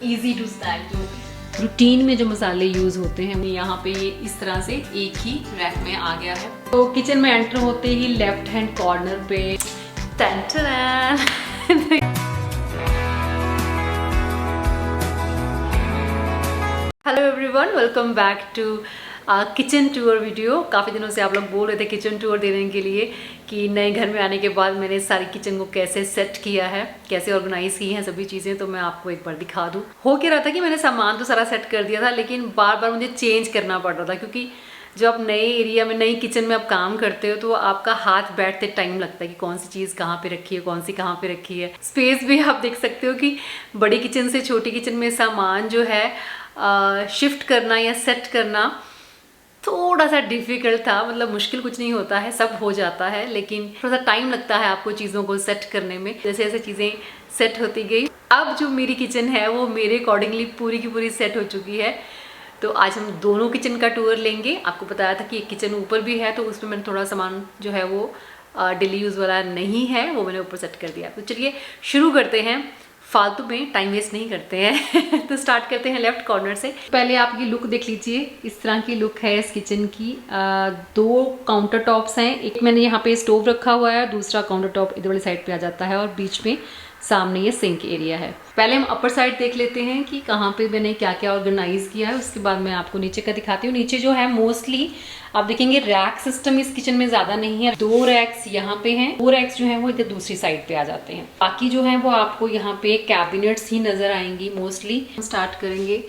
Easy to snack, जो routine में जो मसाले यूज होते हैं यहाँ पे ये इस तरह से एक ही रैक में आ गया है। तो किचन में एंटर होते ही लेफ्ट हैंड कॉर्नर पे hello everyone, welcome back to kitchen tour video. काफ़ी दिनों से आप लोग बोल रहे थे किचन टूर देने के लिए कि नए घर में आने के बाद मैंने सारी किचन को कैसे सेट किया है, कैसे ऑर्गेनाइज की हैं सभी चीज़ें। तो मैं आपको एक बार दिखा दूँ। हो क्या रहा था कि मैंने सामान तो सारा सेट कर दिया था, लेकिन बार बार मुझे चेंज करना पड़ रहा था, क्योंकि जब आप नए एरिया में नई किचन में आप काम करते हो तो आपका हाथ बैठते टाइम लगता है कि कौन सी चीज़ कहाँ पे रखी है, कौन सी कहाँ पे रखी है। स्पेस भी आप देख सकते हो कि बड़ी किचन से छोटी किचन में सामान जो है शिफ्ट करना या सेट करना थोड़ा सा डिफिकल्ट था। मतलब मुश्किल कुछ नहीं होता है, सब हो जाता है, लेकिन थोड़ा सा टाइम लगता है आपको चीज़ों को सेट करने में। जैसे जैसे चीज़ें सेट होती गई, अब जो मेरी किचन है वो मेरे अकॉर्डिंगली पूरी की पूरी सेट हो चुकी है। तो आज हम दोनों किचन का टूर लेंगे। आपको बताया था कि एक किचन ऊपर भी है, तो उसमें मैंने थोड़ा सामान जो है वो डेली यूज़ वाला नहीं है, वो मैंने ऊपर सेट कर दिया। तो चलिए शुरू करते हैं, फालतू में टाइम वेस्ट नहीं करते हैं। तो स्टार्ट करते हैं लेफ्ट कॉर्नर से। पहले आप ये लुक देख लीजिए, इस तरह की लुक है इस किचन की। दो काउंटर टॉप्स हैं, एक मैंने यहाँ पे स्टोव रखा हुआ है, दूसरा काउंटर टॉप इधर वाली साइड पे आ जाता है, और बीच में सामने ये सिंक एरिया है। पहले हम अपर साइड देख लेते हैं कि कहाँ पे मैंने क्या क्या ऑर्गेनाइज किया है, उसके बाद मैं आपको नीचे का दिखाती हूँ। नीचे जो है मोस्टली आप देखेंगे रैक सिस्टम इस किचन में ज्यादा नहीं है। 2 रैक्स यहाँ पे हैं, 2 रैक्स जो हैं वो इधर दूसरी साइड पे आ जाते हैं। बाकी जो है वो आपको यहाँ पे कैबिनेट्स ही नजर आएंगी मोस्टली। स्टार्ट करेंगे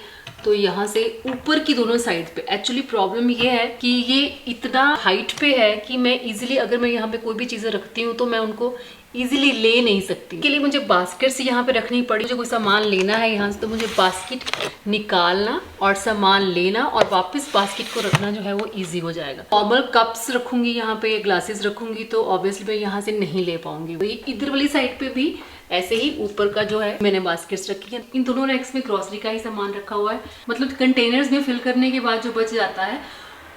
तो यहाँ से ऊपर की दोनों साइड पे एक्चुअली प्रॉब्लम ये है कि ये इतना हाइट पे है कि मैं इजीली अगर मैं यहाँ पे कोई भी चीजें रखती हूँ तो मैं उनको इजीली ले नहीं सकती। इसके लिए मुझे बास्केट से यहाँ पे रखनी पड़ी। मुझे कोई सामान लेना है यहाँ से तो मुझे बास्केट निकालना और सामान लेना और वापस बास्केट को रखना जो है वो इजी हो जाएगा। नॉर्मल कप्स रखूंगी यहाँ पे, ग्लासेस रखूंगी तो ऑब्वियसली मैं यहाँ से नहीं ले पाऊंगी। वही इधर वाली साइड पे भी ऐसे ही ऊपर का जो है मैंने बास्केट्स रखी है। इन दोनों रैक्स में ग्रोसरी का ही सामान रखा हुआ है, मतलब कंटेनर्स में फिल करने के बाद जो बच जाता है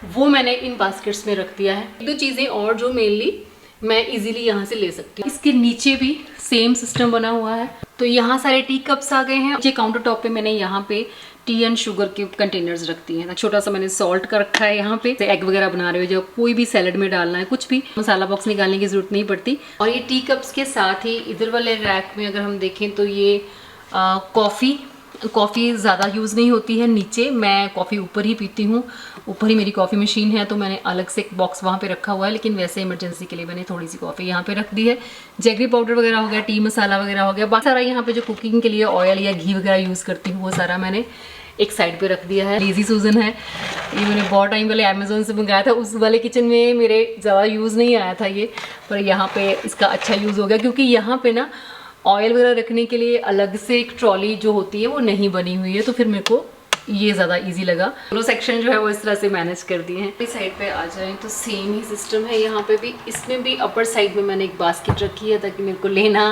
वो मैंने इन बास्केट्स में रख दिया है। 2 चीजें और जो मेनली मैं इजीली यहाँ से ले सकती हूँ। इसके नीचे भी सेम सिस्टम बना हुआ है। तो यहाँ सारे टी कप्स आ गए हैं। नीचे काउंटर टॉप पे मैंने यहाँ पे टी एंड शुगर के कंटेनर्स रखती हैं। छोटा सा मैंने सॉल्ट का रखा है यहाँ पे। एग वगैरह बना रहे हो, जो कोई भी सैलेड में डालना है, कुछ भी मसाला बॉक्स निकालने की जरूरत नहीं पड़ती। और ये टी कप्स के साथ ही इधर वाले रैक में अगर हम देखें तो ये कॉफ़ी ज़्यादा यूज़ नहीं होती है नीचे। मैं कॉफ़ी ऊपर ही पीती हूँ, ऊपर ही मेरी कॉफ़ी मशीन है, तो मैंने अलग से एक बॉक्स वहाँ पे रखा हुआ है। लेकिन वैसे इमरजेंसी के लिए मैंने थोड़ी सी कॉफ़ी यहाँ पे रख दी है। जैगरी पाउडर वगैरह हो गया, टी मसाला वगैरह हो गया, बाकी सारा यहाँ पे जो कुकिंग के लिए ऑयल या घी वगैरह यूज़ करती हूँ वो सारा मैंने एक साइड पे रख दिया है। लेजी सूजन है, ये मैंने बहुत टाइम पहले अमेजोन से मंगाया था। उस वाले किचन में मेरे ज़्यादा यूज़ नहीं आया था ये, पर यहाँ पे इसका अच्छा यूज़ हो गया, क्योंकि यहाँ पे ना ऑयल वगैरह रखने के लिए अलग से एक ट्रॉली जो होती है वो नहीं बनी हुई है, तो फिर मेरे को ये ज़्यादा इजी लगा। दोनों सेक्शन जो है वो इस तरह से मैनेज कर दिए हैं। इस साइड पे आ जाएं तो सेम ही सिस्टम है यहाँ पे भी। इसमें भी अपर साइड में मैंने एक बास्केट रखी है ताकि मेरे को लेना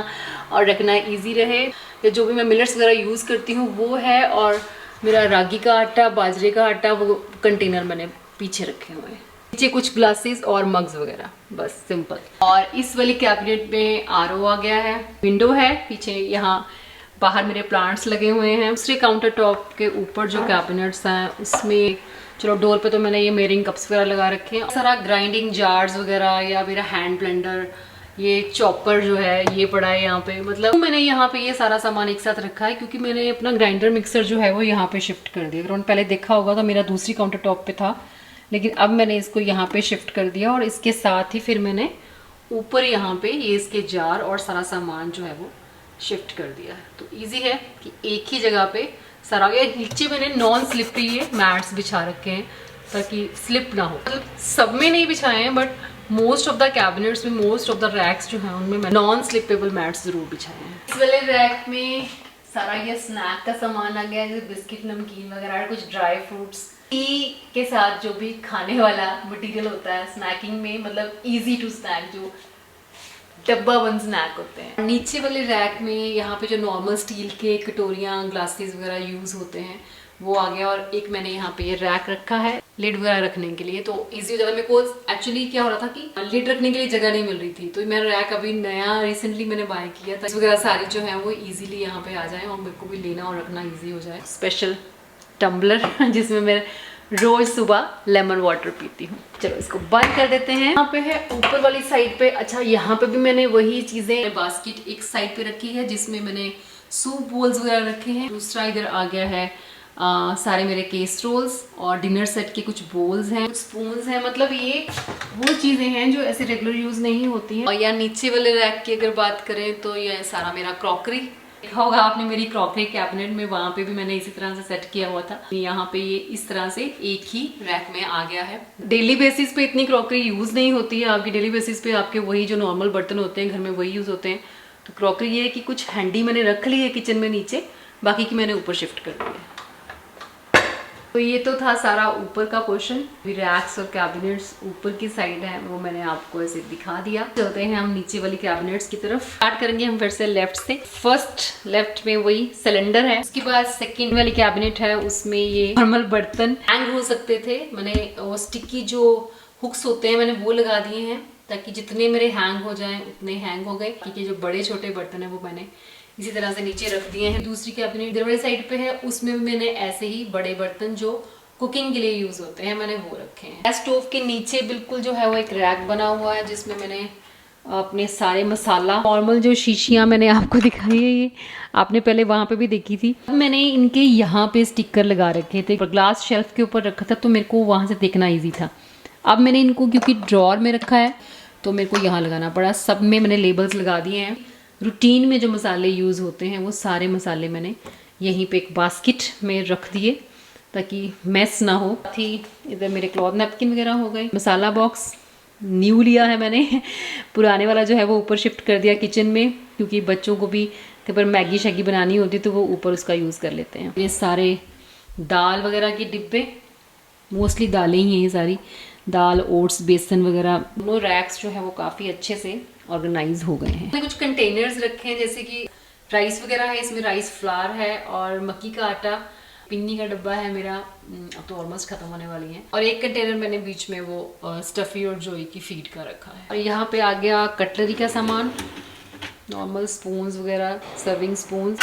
और रखना इजी रहे। या जो भी मैं मिलेट्स वगैरह यूज़ करती हूँ वो है, और मेरा रागी का आटा, बाजरे का आटा, वो कंटेनर मैंने पीछे रखे हुए हैं। नीचे कुछ ग्लासेस और मग्स वगैरह, बस सिंपल। और इस वाली कैबिनेट में आरओ आ गया है, विंडो है पीछे, यहाँ बाहर मेरे प्लांट्स लगे हुए हैं। दूसरे काउंटर टॉप के ऊपर जो कैबिनेट्स हैं उसमें चलो डोर पे तो मैंने ये मेरिंग कप्स वगैरह लगा रखे हैं। सारा ग्राइंडिंग जार्स वगैरह, या मेरा हैंड ब्लेंडर, ये चॉपर जो है ये पड़ा है यहाँ पे। मतलब मैंने यहाँ पे ये सारा सामान एक साथ रखा है, क्योंकि मैंने अपना ग्राइंडर मिक्सर जो है वो यहाँ पे शिफ्ट कर दिया। अगर पहले देखा होगा तो मेरा दूसरी काउंटर टॉप पे था, लेकिन अब मैंने इसको यहाँ पे शिफ्ट कर दिया। और इसके साथ ही फिर मैंने ऊपर यहाँ पे ये इसके जार और सारा सामान जो है वो शिफ्ट कर दिया है। तो इजी है कि एक ही जगह पे सारा। ये नीचे मैंने नॉन स्लिपरी ये मैट्स बिछा रखे हैं ताकि स्लिप ना हो। मतलब सब में नहीं बिछाए हैं, but most of the cabinets में, मोस्ट ऑफ द रैक्स जो हैं उनमें मैं नॉन स्लिपेबल मैट्स जरूर बिछाए हैं। इस वाले रैक में सारा ये स्नैक का सामान आ गया, जैसे बिस्किट, नमकीन वगैरह, कुछ ड्राई फ्रूट्स। टी के साथ जो भी खाने वाला मटेरियल होता है स्नैकिंग में, मतलब इजी टू स्नैक, जो डब्बा बंद स्नैक होते हैं। नीचे वाले रैक में यहाँ पे जो नॉर्मल स्टील के कटोरियाँ, ग्लासेस वगैरह यूज़ होते हैं वो आ गया। और एक मैंने यहाँ पे ये रैक रखा है लिड वगैरह रखने के लिए, तो इजी हो जाता है। मेरे को एक्चुअली क्या हो रहा था कि लिड रखने के लिए जगह नहीं मिल रही थी, तो मेरा रैक अभी नया रिसेंटली मैंने बाय किया था। वगैरह सारी जो है वो इजीली यहाँ पे आ जाए और मेरे को भी लेना और रखना इजी हो जाए। स्पेशल टम्बलर जिसमें मैं रोज सुबह लेमन वाटर पीती हूँ। चलो इसको बंद कर देते हैं। यहाँ पे है ऊपर वाली साइड पे, अच्छा यहाँ पे भी मैंने वही चीजें, बास्केट एक साइड पे रखी है जिसमें मैंने सूप बोल्स वगैरह रखे हैं। दूसरा इधर आ गया है सारे मेरे केसरोल्स और डिनर सेट के कुछ बोल्स हैं, कुछ स्पून्स हैं। मतलब ये वो चीज़ें हैं जो ऐसे रेगुलर यूज़ नहीं होती हैं। और या नीचे वाले रैक की अगर बात करें तो ये सारा मेरा क्रॉकरी, देखा होगा आपने मेरी क्रॉकरी कैबिनेट में, वहाँ पे भी मैंने इसी तरह से सेट किया हुआ था। यहाँ पे ये इस तरह से एक ही रैक में आ गया है। डेली बेसिस पे इतनी क्रॉकरी यूज़ नहीं होती है आपकी, डेली बेसिस पे आपके वही जो नॉर्मल बर्तन होते हैं घर में वही यूज़ होते हैं। तो क्रॉकरी ये है कि कुछ हैंडी मैंने रख ली है किचन में नीचे, बाकी की मैंने ऊपर शिफ्ट कर दी है। तो ये तो था सारा ऊपर का पोर्शन। रैक्स और कैबिनेट्स ऊपर की साइड है, वो मैंने आपको ऐसे दिखा दिया। चलते हैं हम नीचे वाली कैबिनेट्स की तरफ। स्टार्ट करेंगे हम फिर से लेफ्ट से। फर्स्ट लेफ्ट में वही सिलेंडर है, उसके बाद सेकंड वाली कैबिनेट है, उसमें ये नॉर्मल बर्तन हैंग हो सकते थे। मैंने वो स्टिकी जो हुक्स होते हैं मैंने वो लगा दिए हैं ताकि जितने मेरे हैंग हो जाएं उतने हैंग हो गए, क्योंकि जो बड़े छोटे बर्तन है वो मैंने इसी तरह से नीचे रख दिए हैं। दूसरी कैबिनेट इधर वाली साइड पे है, उसमें भी मैंने ऐसे ही बड़े बर्तन जो कुकिंग के लिए यूज होते हैं मैंने वो रखे हैं। गैस स्टोव के नीचे बिल्कुल जो है वो एक रैक बना हुआ है जिसमें मैंने अपने सारे मसाला, नॉर्मल जो शीशियाँ मैंने आपको दिखाई है ये आपने पहले वहाँ पे भी देखी थी। मैंने इनके यहाँ पे स्टिकर लगा रखे थे, ग्लास शेल्फ के ऊपर रखा था तो मेरे को वहाँ से देखना ईजी था। अब मैंने इनको क्योंकि ड्रॉर में रखा है तो मेरे को यहाँ लगाना पड़ा। सब में मैंने लेबल्स लगा दिए हैं। रूटीन में जो मसाले यूज़ होते हैं वो सारे मसाले मैंने यहीं पे एक बास्केट में रख दिए ताकि मैस ना हो। थी इधर मेरे क्लॉथ नैपकिन वगैरह हो गए। मसाला बॉक्स न्यू लिया है मैंने, पुराने वाला जो है वो ऊपर शिफ्ट कर दिया किचन में, क्योंकि बच्चों को भी कई बार मैगी शैगी बनानी होती तो वो ऊपर उसका यूज़ कर लेते हैं। ये सारे दाल वगैरह के डिब्बे, मोस्टली दालें ही हैं ये सारी, दाल, ओट्स, बेसन वगैरह। दोनों रैक्स जो है वो काफ़ी अच्छे से ऑर्गेनाइज हो गए हैं। मैंने कुछ कंटेनर्स रखे हैं जैसे कि राइस वगैरह है, इसमें राइस फ्लावर है और मक्की का आटा, पिन्नी का डब्बा है मेरा, अब तो ऑलमोस्ट खत्म होने वाली है। और एक कंटेनर मैंने बीच में वो स्टफी और जोई की फीड का रखा है। और यहाँ पे आ गया कटलरी का सामान, नॉर्मल स्पून्स वगैरह, सर्विंग स्पून्स,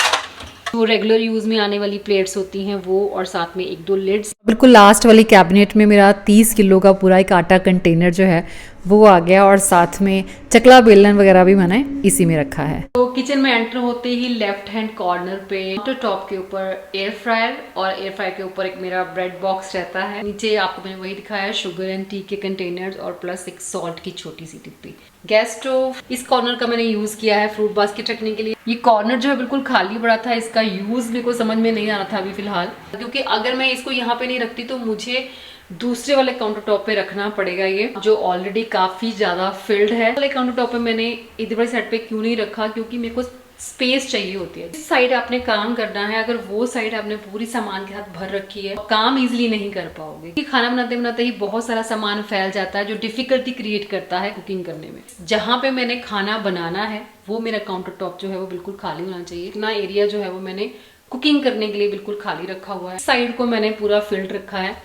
वो रेगुलर यूज में आने वाली प्लेट्स होती हैं वो, और साथ में एक दो लिड्स। बिल्कुल लास्ट वाली कैबिनेट में मेरा 30 किलो का पूरा एक आटा कंटेनर जो है वो आ गया, और साथ में चकला बेलन वगैरह भी मैंने इसी में रखा है। तो किचन में एंटर होते ही लेफ्ट हैंड कॉर्नर पे काउंटर टॉप के ऊपर एयर फ्रायर, और एयर फ्रायर के ऊपर एक मेरा ब्रेड बॉक्स रहता है। नीचे आपको मैंने वही दिखाया, शुगर एंड टी के कंटेनर्स और प्लस एक सॉल्ट की छोटी सी डिब्बी। गैस स्टोव इस कॉर्नर का मैंने यूज किया है फ्रूट बास्केट रखने के लिए। ये कॉर्नर जो है बिल्कुल खाली पड़ा था, इसका यूज मेरे को समझ में नहीं आ रहा था अभी फिलहाल, क्योंकि अगर मैं इसको यहाँ पे नहीं रखती तो मुझे दूसरे वाले काउंटर टॉप पे रखना पड़ेगा, ये जो ऑलरेडी काफी ज्यादा फिल्ड है। वाले काउंटर टॉप पे मैंने इधर वाली साइड पे क्यों नहीं रखा, क्योंकि मेरे को स्पेस चाहिए होती है। इस साइड आपने काम करना है, अगर वो साइड आपने पूरी सामान के साथ भर रखी है काम इजिली नहीं कर पाओगे, क्योंकि खाना बनाते बनाते ही बहुत सारा सामान फैल जाता है जो डिफिकल्टी क्रिएट करता है कुकिंग करने में। जहां पे मैंने खाना बनाना है वो मेरा काउंटर टॉप जो है वो बिल्कुल खाली होना चाहिए। इतना एरिया जो है वो मैंने कुकिंग करने के लिए बिल्कुल खाली रखा हुआ है। साइड को मैंने पूरा फिल्ड रखा है,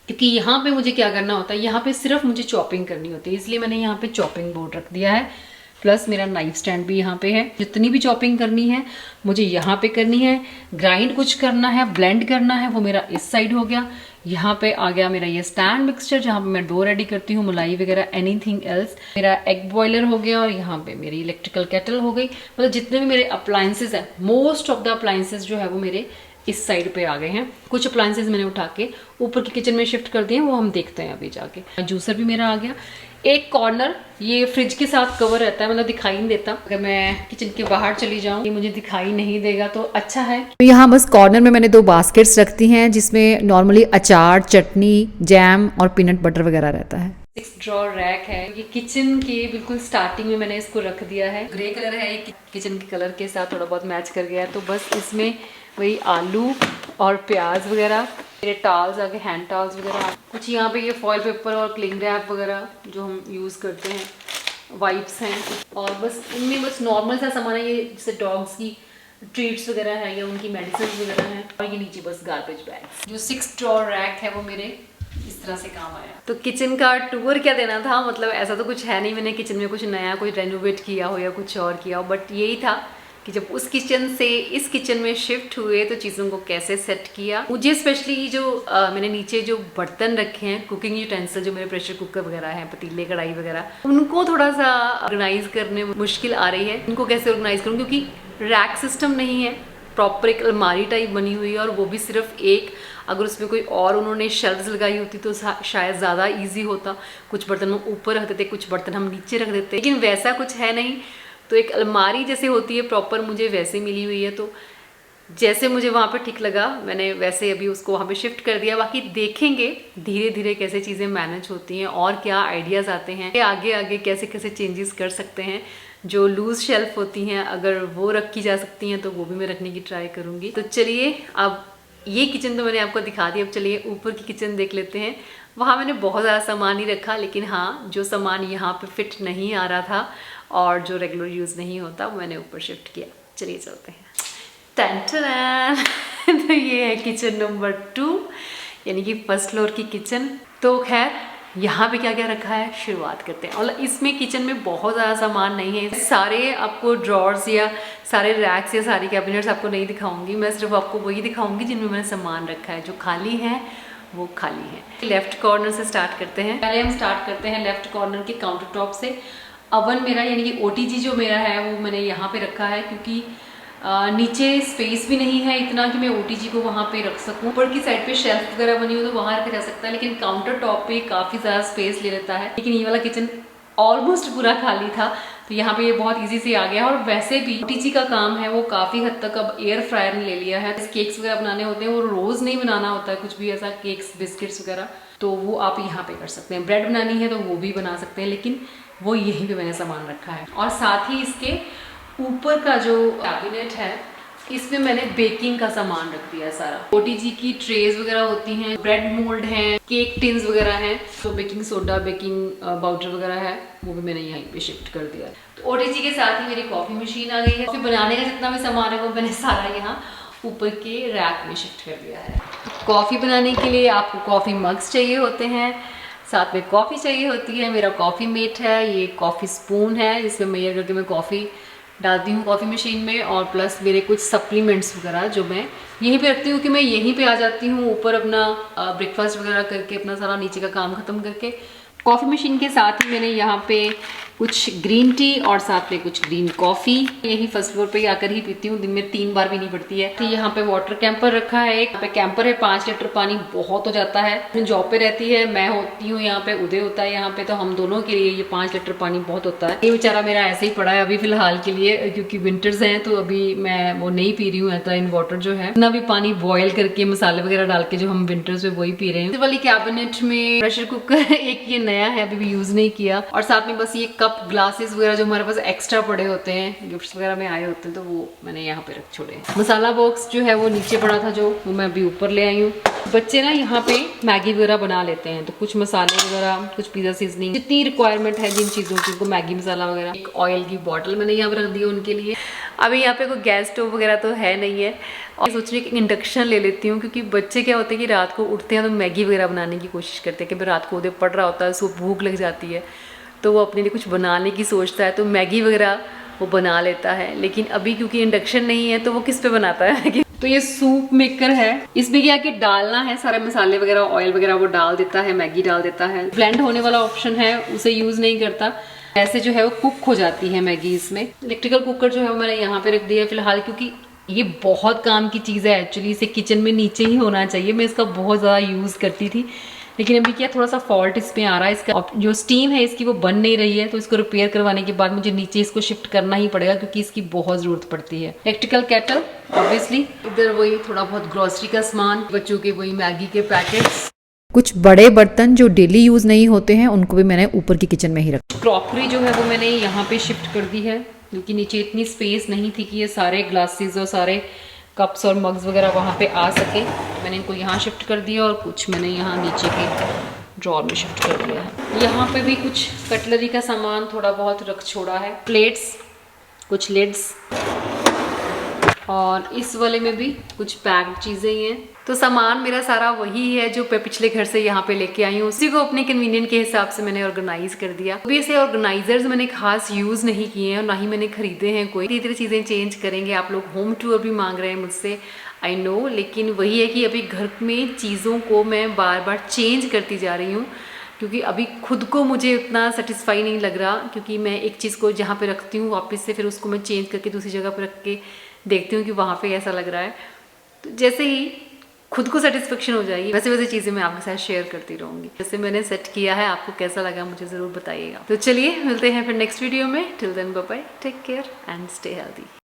क्योंकि यहाँ पे मुझे क्या करना होता है, यहाँ पे सिर्फ मुझे चॉपिंग करनी होती है, इसलिए मैंने यहाँ पे चॉपिंग बोर्ड रख दिया है। प्लस मेरा नाइफ स्टैंड भी यहाँ पे है। जितनी भी चॉपिंग करनी है मुझे यहाँ पे करनी है। ग्राइंड कुछ करना है, ब्लेंड करना है, वो मेरा इस साइड हो गया। यहाँ पे आ गया मेरा ये स्टैंड मिक्सचर जहाँ पे मैं डो रेडी करती हूँ, मलाई वगैरह, एनीथिंग एल्स। मेरा एग बॉयलर हो गया, और यहाँ पे मेरी इलेक्ट्रिकल केटल हो गई। मतलब जितने भी मेरे अप्लायंसेज हैं, मोस्ट ऑफ द अप्लायंसेज जो है वो मेरे इस साइड पे आ गए हैं। कुछ अप्लायंसेज मैंने उठा के ऊपर की किचन में शिफ्ट कर दिए, वो हम देखते हैं अभी जाके। जूसर भी मेरा आ गया। एक कॉर्नर ये फ्रिज के साथ कवर रहता है, मतलब दिखाई नहीं देता। अगर मैं किचन के बाहर चली जाऊँ ये मुझे दिखाई नहीं देगा, तो अच्छा है। तो यहाँ बस कॉर्नर में मैंने 2 बास्केट्स रखती हैं जिसमें नॉर्मली अचार, चटनी, जैम और पीनट बटर वगैरह रहता है। 6 ड्रॉर रैक है। ये किचन के बिल्कुल स्टार्टिंग में मैंने इसको रख दिया है। ग्रे कलर है, किचन के कलर के साथ थोड़ा बहुत मैच कर गया है, तो बस इसमें वही आलू और प्याज वगैरह, मेरे टॉवल्स आगे, हैंड टॉवल्स वगैरह, कुछ यहाँ पे ये फॉयल पेपर और क्लिंग रैप वगैरह जो हम यूज़ करते हैं, वाइप्स हैं, और बस इनमें बस नॉर्मल सा सामान है। ये जैसे डॉग्स की ट्रीट्स वगैरह है या उनकी मेडिसिन वगैरह हैं। और ये नीचे बस गार्बेज बैग्स। जो 6 ड्रॉर रैक है वो मेरे इस तरह से काम आया। तो किचन का टूर क्या देना था, मतलब ऐसा तो कुछ है नहीं मैंने किचन में कुछ नया कोई रेनोवेट किया हो या कुछ और किया हो, बट यही था कि जब उस किचन से इस किचन में शिफ्ट हुए तो चीज़ों को कैसे सेट किया। मुझे स्पेशली जो मैंने नीचे जो बर्तन रखे हैं, कुकिंग यूटेंसिल, जो मेरे प्रेशर कुकर वगैरह हैं, पतीले कढ़ाई वगैरह, उनको थोड़ा सा ऑर्गेनाइज करने में मुश्किल आ रही है। इनको कैसे ऑर्गेनाइज करूँ, क्योंकि रैक सिस्टम नहीं है, प्रॉपर एक अलमारी टाइप बनी हुई है, और वो भी सिर्फ एक। अगर उसमें कोई और उन्होंने शेल्व्स लगाई होती तो शायद ज़्यादा इजी होता। कुछ बर्तन हम ऊपर रख देते, कुछ बर्तन हम नीचे रख देते, लेकिन वैसा कुछ है नहीं। तो एक अलमारी जैसे होती है प्रॉपर, मुझे वैसे मिली हुई है। तो जैसे मुझे वहाँ पे ठीक लगा मैंने वैसे अभी उसको वहाँ पे शिफ्ट कर दिया। बाकी देखेंगे धीरे धीरे कैसे चीज़ें मैनेज होती हैं और क्या आइडियाज़ आते हैं, आगे आगे कैसे कैसे चेंजेस कर सकते हैं। जो लूज शेल्फ होती हैं अगर वो रखी जा सकती हैं तो वो भी मैं रखने की ट्राई करूँगी। तो चलिए, अब ये किचन तो मैंने आपको दिखा दी, अब चलिए ऊपर की किचन देख लेते हैं। वहाँ मैंने बहुत ज़्यादा सामान नहीं रखा, लेकिन हाँ जो सामान यहाँ पे फिट नहीं आ रहा था और जो रेगुलर यूज़ नहीं होता वो मैंने ऊपर शिफ्ट किया। चलिए चलते हैं। टन तो ये है किचन नंबर 2, यानी कि फर्स्ट फ्लोर की किचन। तो खैर यहाँ पे क्या क्या रखा है शुरुआत करते हैं। और इसमें किचन में बहुत ज़्यादा सामान नहीं है, सारे आपको ड्रॉर्स या सारे रैक्स या सारे कैबिनेट्स आपको नहीं दिखाऊंगी। मैं सिर्फ आपको वही दिखाऊंगी जिनमें मैंने सामान रखा है। जो खाली है वो खाली है। लेफ्ट कॉर्नर से स्टार्ट करते हैं। पहले हम स्टार्ट करते हैं लेफ्ट कॉर्नर के काउंटर टॉप से। अवन मेरा यानी कि OTG जो मेरा है वो मैंने यहाँ पे रखा है, क्योंकि नीचे स्पेस भी नहीं है इतना कि मैं OTG को वहाँ पे रख सकूँ। ऊपर की साइड पे शेल्फ वगैरह बनी हो तो वहाँ रखा जा सकता है, लेकिन काउंटर टॉप पे काफ़ी ज़्यादा स्पेस ले लेता है। लेकिन ये वाला किचन ऑलमोस्ट पूरा खाली था, तो यहाँ पे ये बहुत इजी से आ गया। और वैसे भी OTG का काम है वो काफ़ी हद तक अब एयर फ्रायर ने ले लिया है। केक्स वगैरह बनाने होते हैं वो रोज़ नहीं बनाना होता है, कुछ भी ऐसा केक्स बिस्किट्स वगैरह, तो वो आप यहाँ पे कर सकते हैं। ब्रेड बनानी है तो वो भी बना सकते हैं, लेकिन वो यहीं पे मैंने सामान रखा है। और साथ ही इसके ऊपर का जो कैबिनेट है इसमें मैंने बेकिंग का सामान रख दिया है सारा। OTG की ट्रेज वगैरह होती हैं, ब्रेड मोल्ड हैं, केक टिन्स वगैरह हैं, तो बेकिंग सोडा, बेकिंग पाउडर वगैरह है, वो भी मैंने यहीं पे शिफ्ट कर दिया है। तो OTG के साथ ही मेरी कॉफ़ी मशीन आ गई है। कॉफ़ी बनाने का जितना भी सामान है वो मैंने सारा यहाँ ऊपर के रैक में शिफ्ट कर दिया है। कॉफ़ी बनाने के लिए आपको कॉफ़ी मग्स चाहिए होते हैं, साथ में कॉफ़ी चाहिए होती है। मेरा कॉफ़ी मेट है, ये कॉफ़ी स्पून है जिसमें मेजर करके मैं कॉफ़ी डालती हूँ कॉफ़ी मशीन में, और प्लस मेरे कुछ सप्लीमेंट्स वगैरह जो मैं यहीं पे रखती हूँ कि मैं यहीं पे आ जाती हूँ ऊपर अपना ब्रेकफास्ट वगैरह करके, अपना सारा नीचे का काम ख़त्म करके। कॉफ़ी मशीन के साथ ही मैंने यहाँ पे कुछ ग्रीन टी और साथ में कुछ ग्रीन कॉफ़ी यही फर्स्ट फ्लोर पे आकर ही पीती हूँ, दिन में 3 बार भी नहीं पड़ती है। तो यहाँ पे वाटर कैंपर रखा है, एक पे कैंपर है, 5 लीटर पानी बहुत हो जाता है। जॉब पे रहती है, मैं होती हूँ यहाँ पे, उदय होता है यहाँ पे, तो हम दोनों के लिए ये 5 लीटर पानी बहुत होता है। ये बेचारा मेरा ऐसे ही पड़ा है अभी फिलहाल के लिए, क्योंकि विंटर्स हैं तो अभी मैं वो नहीं पी रही हूँ एल्कलाइन वाटर जो है, ना भी पानी बॉयल करके मसाले वगैरह डाल के जो हम विंटर्स में वही पी रहे हैं। वाली कैबिनेट में प्रेशर कुकर एक ये नया है, अभी भी यूज नहीं किया, और साथ में बस ये कप ग्लासेस वगैरह जो हमारे पास एक्स्ट्रा पड़े होते हैं, गिफ्ट्स वगैरह में आए होते हैं, तो वो मैंने यहाँ पे रख छोड़े। मसाला बॉक्स जो है वो नीचे पड़ा था, जो वो मैं अभी ऊपर ले आई हूँ। बच्चे ना यहाँ पे मैगी वगैरह बना लेते हैं, तो कुछ मसाले वगैरह, कुछ पिज्जा सीजनिंग, जितनी रिक्वायरमेंट है जिन चीज़ों की, उनको मैगी मसाला वगैरह। एक ऑयल की बॉटल मैंने यहाँ पे रख दी है उनके लिए। अभी यहाँ पे कोई गैस स्टोव वगैरह तो है नहीं है, और सोच रही कि इंडक्शन ले लेती हूँ, क्योंकि बच्चे क्या होते हैं कि रात को उठते हैं तो मैगी वगैरह बनाने की कोशिश करते हैं, कि रात को उधर पड़ रहा होता है, उसको भूख लग जाती है, तो वो अपने लिए कुछ बनाने की सोचता है, तो मैगी वगैरह वो बना लेता है। लेकिन अभी क्योंकि इंडक्शन नहीं है तो वो किस पे बनाता है। तो ये सूप मेकर है, इसमें क्या कि डालना है सारे मसाले वगैरह, ऑयल वगैरह वो डाल देता है, मैगी डाल देता है। ब्लेंड होने वाला ऑप्शन है, उसे यूज नहीं करता, ऐसे जो है वो कुक हो जाती है मैगी इसमें। इलेक्ट्रिकल कुकर जो है वो मैंने यहाँ पे रख दिया है फिलहाल, क्योंकि ये बहुत काम की चीज़ है एक्चुअली, इसे किचन में नीचे ही होना चाहिए। मैं इसका बहुत ज़्यादा यूज़ करती थी, लेकिन अभी क्या थोड़ा सा फॉल्ट इसमें आ रहा है, इसका जो स्टीम है इसकी वो बन नहीं रही है, तो इसको रिपेयर करवाने के बाद मुझे नीचे इसको शिफ्ट करना ही पड़ेगा, क्योंकि इसकी बहुत ज़रूरत पड़ती है। इलेक्ट्रिकल केटल ऑब्वियसली, इधर वही थोड़ा बहुत ग्रोसरी का सामान, बच्चों के वही मैगी के पैकेट्स, कुछ बड़े बर्तन जो डेली यूज़ नहीं होते हैं उनको भी मैंने ऊपर की किचन में ही रखा। क्रॉकरी जो है वो मैंने यहाँ पे शिफ्ट कर दी है, क्योंकि नीचे इतनी स्पेस नहीं थी कि ये सारे ग्लासेस और सारे कप्स और मग्स वगैरह वहाँ पे आ सके। मैंने इनको यहाँ शिफ्ट कर दिया, और कुछ मैंने यहाँ नीचे के ड्रॉर में शिफ्ट कर दिया है। यहाँ पे भी कुछ कटलरी का सामान थोड़ा बहुत रख छोड़ा है, प्लेट्स, कुछ लिड्स, और इस वाले में भी कुछ पैक्ड चीज़ें ही हैं। तो सामान मेरा सारा वही है जो मैं पिछले घर से यहाँ पे लेके आई हूँ, उसी को अपने कन्वीनियंट के हिसाब से मैंने ऑर्गेनाइज कर दिया। अभी ऐसे ऑर्गेनाइजर्स मैंने खास यूज़ नहीं किए हैं और ना ही मैंने खरीदे हैं कोई। धीरे धीरे चीज़ें चेंज करेंगे। आप लोग होम टूर भी मांग रहे हैं मुझसे, आई नो, लेकिन वही है कि अभी घर में चीज़ों को मैं बार बार चेंज करती जा रही हूँ, क्योंकि अभी खुद को मुझे उतना सेटिस्फाई नहीं लग रहा, क्योंकि मैं एक चीज़ को जहाँ पे रखती हूँ वापस से फिर उसको मैं चेंज करके दूसरी जगह पर रख के देखती हूँ कि वहाँ पे ऐसा लग रहा है। तो जैसे ही खुद को सेटिस्फेक्शन हो जाएगी वैसे वैसे चीज़ें मैं आपके साथ शेयर करती रहूँगी। जैसे मैंने सेट किया है, आपको कैसा लगा मुझे ज़रूर बताइएगा। तो चलिए मिलते हैं फिर नेक्स्ट वीडियो में। Till then bye bye, take care and stay healthy.